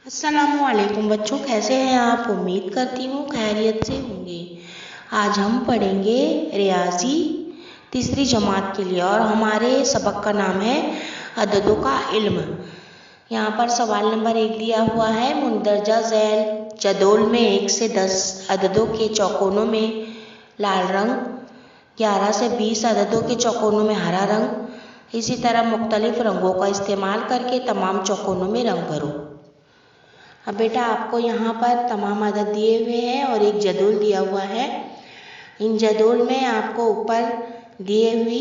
अस्सलामुअलैकुम बच्चों, कैसे हैं आप। उम्मीद करती हूँ खैरियत से होंगे। आज हम पढ़ेंगे रियाजी तीसरी जमात के लिए और हमारे सबक का नाम है अददों का इल्म। यहाँ पर सवाल नंबर 1 दिया हुआ है। मुंदरजा झैल जदोल में 1 से 10 अददों के चौकोनों में लाल रंग, 11 से 20 अददों के चौकोनों में हरा रंग, इसी तरह मुख्तलिफ रंगों का इस्तेमाल करके तमाम चौकोनों में रंग भरो। अब बेटा आपको यहाँ पर तमाम अदद दिए हुए हैं और एक जदोल दिया हुआ है। इन जदोल में आपको ऊपर दिए हुई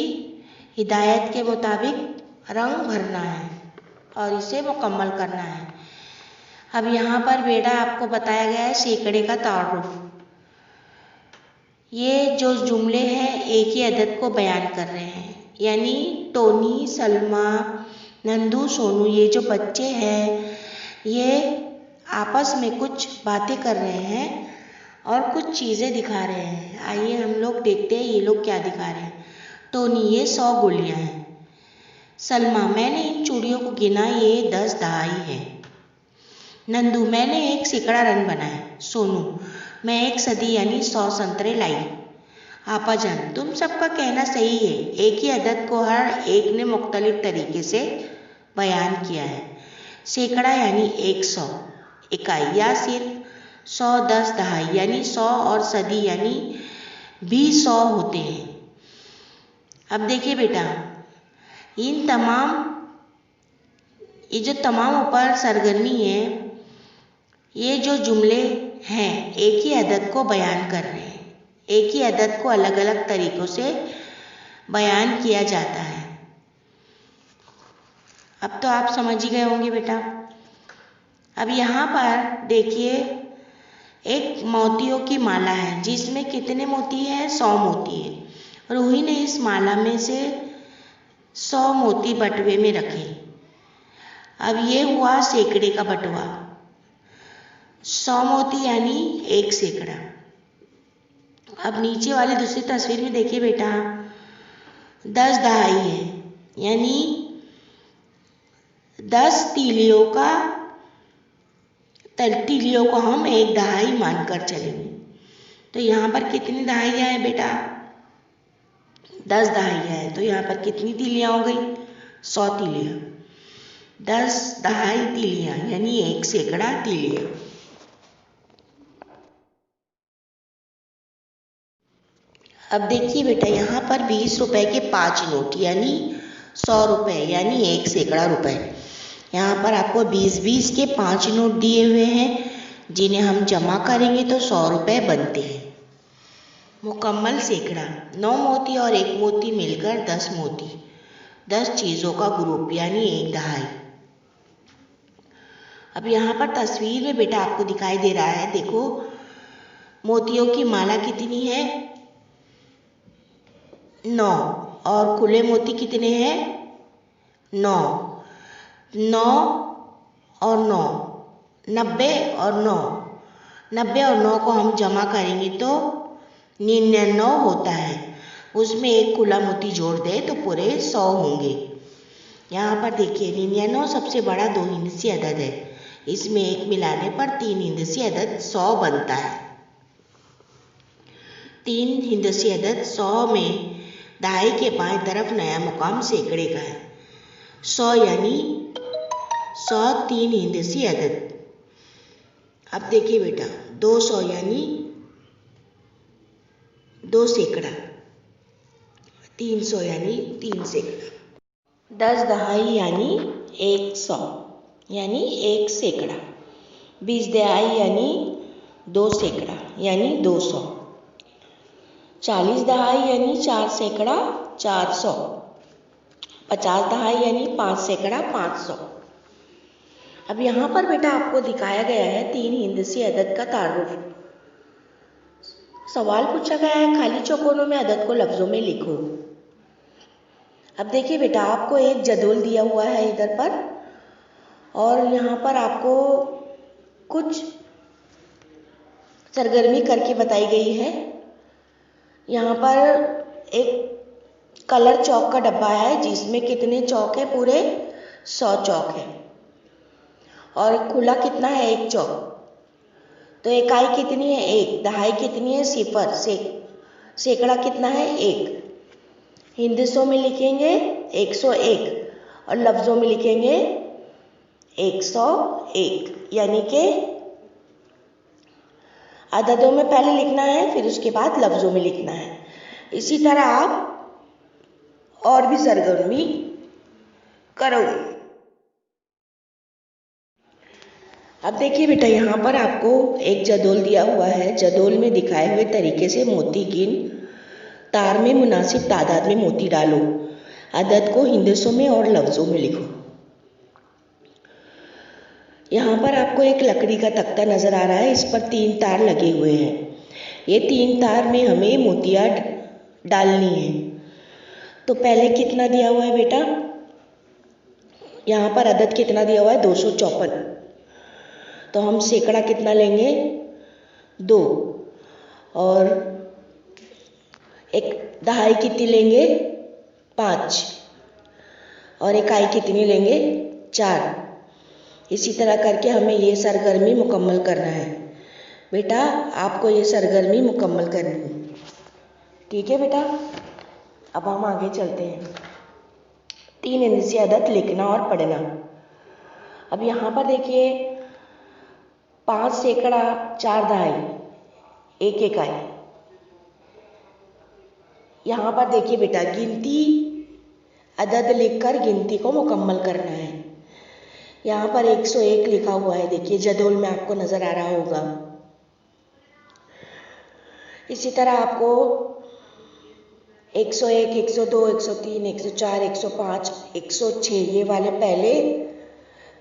हिदायत के मुताबिक रंग भरना है और इसे मुकम्मल करना है। अब यहाँ पर बेटा आपको बताया गया है सैकड़े का तारुफ। ये जो जुमले हैं एक ही अदद को बयान कर रहे हैं, यानी टोनी, सलमा, नंदू, सोनू, ये जो बच्चे हैं ये आपस में कुछ बातें कर रहे हैं और कुछ चीज़ें दिखा रहे हैं। आइए हम लोग देखते हैं ये लोग क्या दिखा रहे हैं। टोनी, ये 100 गुलियाँ हैं। सलमा, मैंने इन चूड़ियों को गिना, ये 10 दहाई है। नंदू, मैंने एक सैकड़ा रन बनाए। सोनू, मैं 1 सदी यानी 100 संतरे लाई। आपाजान, तुम सबका कहना सही है। एक ही अदद को हर एक ने मुख्तलिफ तरीके से बयान किया है। सैकड़ा यानी 100 इकाई या सिर्फ 100 10 दहाई यानी 100 और सदी यानी भी 100 होते हैं। अब देखिए बेटा, ये जो तमाम ऊपर सरगर्मी है, ये जो जुमले हैं एक ही अदद को बयान कर रहे हैं। एक ही अदद को अलग अलग तरीक़ों से बयान किया जाता है। अब तो आप समझ ही गए होंगे बेटा। अब यहाँ पर देखिए एक मोतियों की माला है जिसमें कितने मोती हैं, 100 मोती है। रूही ने इस माला में से 100 मोती बटुए में रखे। अब ये हुआ सैकड़े का बटुआ। 100 मोती यानी 1 सैकड़ा। अब नीचे वाली दूसरी तस्वीर में देखिए बेटा 10 दहाई है, यानी 10 तीलियों को हम 1 दहाई मानकर चलेंगे। तो यहाँ पर कितनी दहाइयाँ हैं बेटा, 10 दहाइयाँ हैं। तो यहाँ पर कितनी तीलियाँ हो गई, 100 तीलियाँ। 10 दहाई तीलियाँ यानी 1 सैकड़ा तीलियाँ। अब देखिए बेटा यहाँ पर 20 रुपए के 5 नोट यानी 100 रुपये यानी 1 सैकड़ा रुपए। यहाँ पर आपको 20-20 के 5 नोट दिए हुए हैं जिन्हें हम जमा करेंगे तो 100 रुपये बनते हैं। मुकम्मल सैकड़ा, 9 मोती और 1 मोती मिलकर 10 मोती, 10 चीज़ों का ग्रुप यानी 1 दहाई। अब यहाँ पर तस्वीर में बेटा आपको दिखाई दे रहा है, देखो मोतियों की माला कितनी है, 9, और खुले मोती कितने हैं, 9। 9 और 9, 90 और 9, 90 और 9 को हम जमा करेंगे तो 99 होता है। उसमें एक खुला मोती जोड़ दें तो पूरे 100 होंगे। यहाँ पर देखिए 99 सबसे बड़ा 2 हिंदसी अदद है। इसमें 1 मिलाने पर 3 हिंदसी अदद 100 बनता है। 3 हिंदसी अदद 100 में दहाई के बाएं तरफ नया मुकाम सैकड़े का है। 100 यानी 100 3 हिंदसी अदद। अब देखिए बेटा 200 यानी 2 सैकड़ा, 300 यानी 3 सैकड़ा, 10 दहाई यानी 100 यानी 1 सैकड़ा, 20 दहाई यानी 2 सैकड़ा यानी 200, 40 दहाई यानी 4 सैकड़ा 400, 50 दहाई यानी 5 सैकड़ा 500। अब यहाँ पर बेटा आपको दिखाया गया है 3 हिंदसी अदद का तारुफ। सवाल पूछा गया है खाली चौकोनों में अदद को लफ्ज़ों में लिखो। अब देखिए बेटा आपको एक जदोल दिया हुआ है इधर पर और यहाँ पर आपको कुछ सरगर्मी करके बताई गई है। यहाँ पर एक कलर चौक का डब्बा है जिसमें कितने चौक है, पूरे 100 चौक है। और खुला कितना है 1 चौक। तो इकाई कितनी है 1, दहाई कितनी है 0, सैकड़ा कितना है 1। हिंदसों में लिखेंगे 101 और लफ्ज़ों में लिखेंगे 101, यानी कि अददों में पहले लिखना है, फिर उसके बाद लफ्ज़ों में लिखना है। इसी तरह आप और भी सरगर्मी करोगे। अब देखिए बेटा, यहाँ पर आपको एक जदोल दिया हुआ है। जदोल में दिखाए हुए तरीके से मोती गिन, तार में मुनासिब तादाद में मोती डालो, अदद को हिंदसों में और लफ्ज़ों में लिखो। यहाँ पर आपको एक लकड़ी का तख्ता नज़र आ रहा है, इस पर 3 तार लगे हुए हैं। ये 3 तार में हमें मोतियाँ डालनी है। तो पहले कितना दिया हुआ है बेटा, यहाँ पर अदद कितना दिया हुआ है 254। तो हम सैकड़ा कितना लेंगे 2, और एक दहाई कितनी लेंगे 5, और इकाई कितनी लेंगे 4। इसी तरह करके हमें ये सरगर्मी मुकम्मल करना है। बेटा आपको ये सरगर्मी मुकम्मल करनी है, ठीक है बेटा। अब हम आगे चलते हैं। 3 हिंदी अदद लिखना और पढ़ना। अब यहाँ पर देखिए 5 सैकड़ा 4 दहाई 1 इकाई। यहाँ पर देखिए बेटा, गिनती अदद लिखकर गिनती को मुकम्मल करना है। यहाँ पर 101 लिखा हुआ है, देखिए जदोल में आपको नज़र आ रहा होगा। इसी तरह आपको 101, 102, 103, 104, 105, 106 ये वाले पहले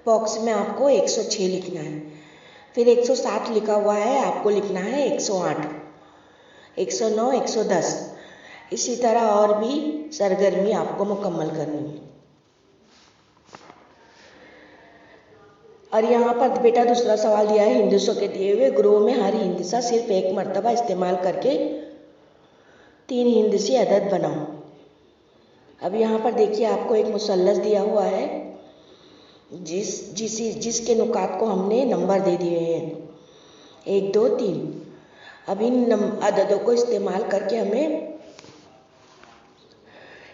बॉक्स में आपको 106 लिखना है। फिर 107 लिखा हुआ है, आपको लिखना है 108, 109, 110। इसी तरह और भी सरगर्मी आपको मुकम्मल करनी है। और यहाँ पर बेटा दूसरा सवाल दिया है, हिंदसों के दिए हुए ग्रोह में हर हिंदसा सिर्फ 1 मरतबा इस्तेमाल करके 3 हिंदसी अदद बनाओ। अब यहाँ पर देखिए आपको एक मुसल्लस दिया हुआ है, जिसके नुकात को हमने नंबर दे दिए हैं 1, 2, 3। अब इन अददों को इस्तेमाल करके हमें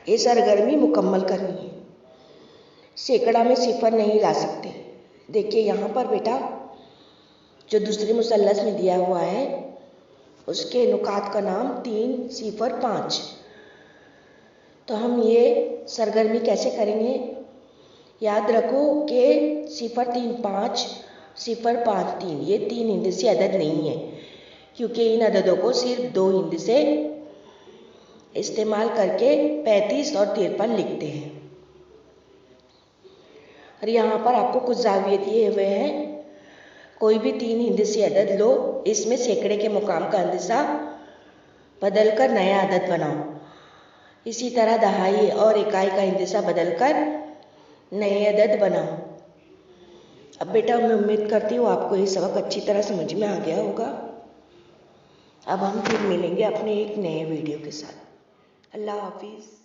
ये सरगर्मी मुकम्मल करनी है। सैकड़ा में 0 नहीं ला सकते। देखिए यहाँ पर बेटा जो दूसरे मुसल्लस में दिया हुआ है उसके नुकात का नाम 3, 0, 5। तो हम ये सरगर्मी कैसे करेंगे, याद रखो कि 0, 3, 5, 0, 5, 3 ये 3 हिंदसी अदद नहीं है, क्योंकि इन अददों को सिर्फ 2 हिंदसे इस्तेमाल करके 35 और 53 लिखते हैं। और यहाँ पर आपको कुछ जाविये दिए हुए हैं, कोई भी 3 हिंदसी अदद लो, इसमें सैकड़े के मुकाम का अंदिसा बदलकर नया अदद बनाओ। इसी तरह दहाई और इकाई का हिंदसा बदलकर नए अदद बनाओ। अब बेटा मैं उम्मीद करती हूँ आपको ये सबक अच्छी तरह समझ में आ गया होगा। अब हम फिर मिलेंगे अपने एक नए वीडियो के साथ। अल्लाह हाफिज़।